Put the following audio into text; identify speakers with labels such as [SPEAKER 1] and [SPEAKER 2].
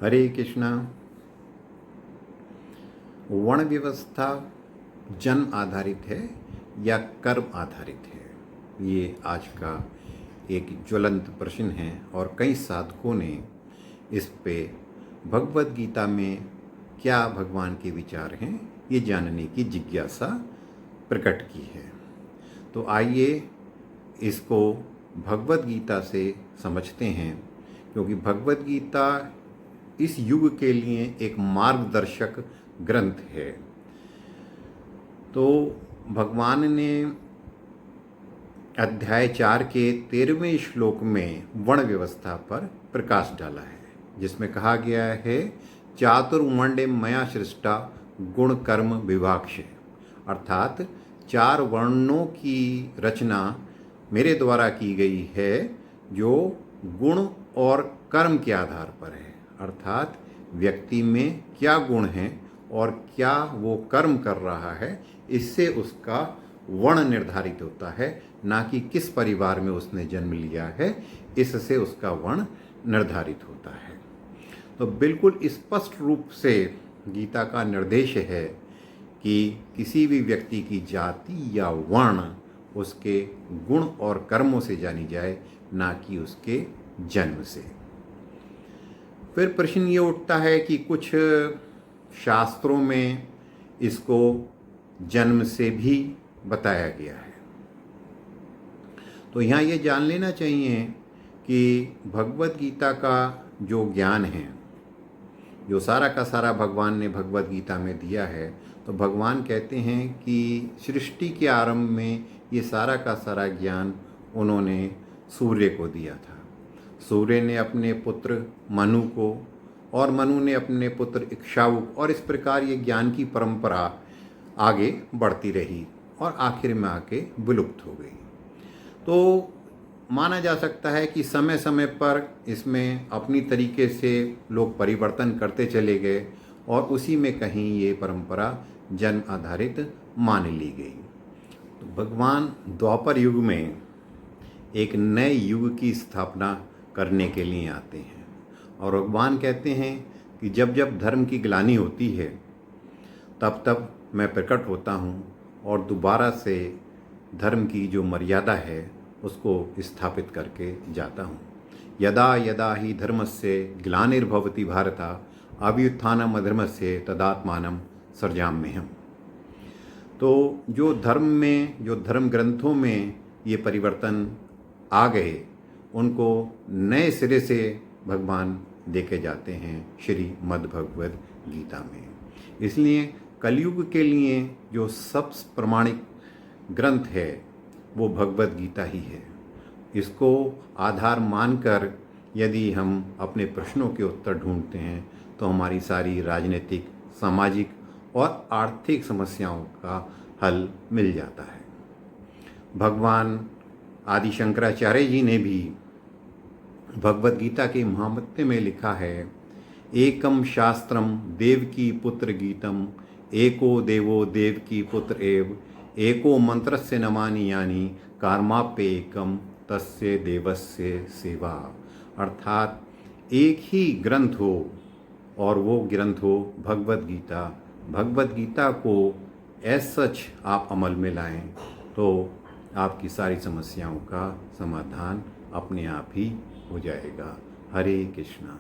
[SPEAKER 1] हरे कृष्णा। वर्ण व्यवस्था जन्म आधारित है या कर्म आधारित है? ये आज का एक ज्वलंत प्रश्न है और कई साधकों ने इस पे भगवत गीता में क्या भगवान के विचार हैं ये जानने की जिज्ञासा प्रकट की है। तो आइए इसको भगवत गीता से समझते हैं, क्योंकि भगवत गीता इस युग के लिए एक मार्गदर्शक ग्रंथ है। तो भगवान ने अध्याय 4 के 13वें श्लोक में वर्ण व्यवस्था पर प्रकाश डाला है, जिसमें कहा गया है चातुर्वर्ण्य मया सृष्टा गुण कर्म विभाक्ष, अर्थात 4 वर्णों की रचना मेरे द्वारा की गई है जो गुण और कर्म के आधार पर है। अर्थात व्यक्ति में क्या गुण हैं और क्या वो कर्म कर रहा है, इससे उसका वर्ण निर्धारित होता है, ना कि किस परिवार में उसने जन्म लिया है इससे उसका वर्ण निर्धारित होता है। तो बिल्कुल स्पष्ट रूप से गीता का निर्देश है कि किसी भी व्यक्ति की जाति या वर्ण उसके गुण और कर्मों से जानी जाए, ना कि उसके जन्म से। फिर प्रश्न ये उठता है कि कुछ शास्त्रों में इसको जन्म से भी बताया गया है। तो यहाँ ये जान लेना चाहिए कि भगवत गीता का जो ज्ञान है, जो सारा का सारा भगवान ने भगवत गीता में दिया है, तो भगवान कहते हैं कि सृष्टि के आरंभ में ये सारा का सारा ज्ञान उन्होंने सूर्य को दिया था। सूर्य ने अपने पुत्र मनु को और मनु ने अपने पुत्र इक्ष्वाकु, और इस प्रकार ये ज्ञान की परंपरा आगे बढ़ती रही और आखिर में आके विलुप्त हो गई। तो माना जा सकता है कि समय समय पर इसमें अपनी तरीके से लोग परिवर्तन करते चले गए और उसी में कहीं ये परंपरा जन्म आधारित मान ली गई। तो भगवान द्वापर युग में एक नए युग की स्थापना करने के लिए आते हैं और भगवान कहते हैं कि जब जब धर्म की ग्लानि होती है तब तब मैं प्रकट होता हूँ और दोबारा से धर्म की जो मर्यादा है उसको स्थापित करके जाता हूँ। यदा यदा ही धर्मस्य ग्लानिर्भवति भारता अभ्युत्थानम् अधर्मस्य तदात्मानं सृजाम्यहम्। तो जो धर्म में, जो धर्म ग्रंथों में ये परिवर्तन आ गए, उनको नए सिरे से भगवान देखे जाते हैं श्रीमद् भगवद गीता में। इसलिए कलयुग के लिए जो सबसे प्रमाणिक ग्रंथ है वो भगवद गीता ही है। इसको आधार मानकर यदि हम अपने प्रश्नों के उत्तर ढूंढते हैं तो हमारी सारी राजनीतिक, सामाजिक और आर्थिक समस्याओं का हल मिल जाता है। भगवान आदि शंकराचार्य जी ने भी भगवद गीता के महात्म्य में लिखा है, एकम शास्त्रम देवकी पुत्र गीतम, एको देवो देवकी पुत्र एव, एको मंत्रस्य नमानि यानि, कर्माप्य एकम तस्य देवस्य सेवा। अर्थात एक ही ग्रंथ हो और वो ग्रंथ हो भगवद गीता। भगवद गीता को एज सच आप अमल में लाएं तो आपकी सारी समस्याओं का समाधान अपने आप ही हो जाएगा। हरे कृष्णा।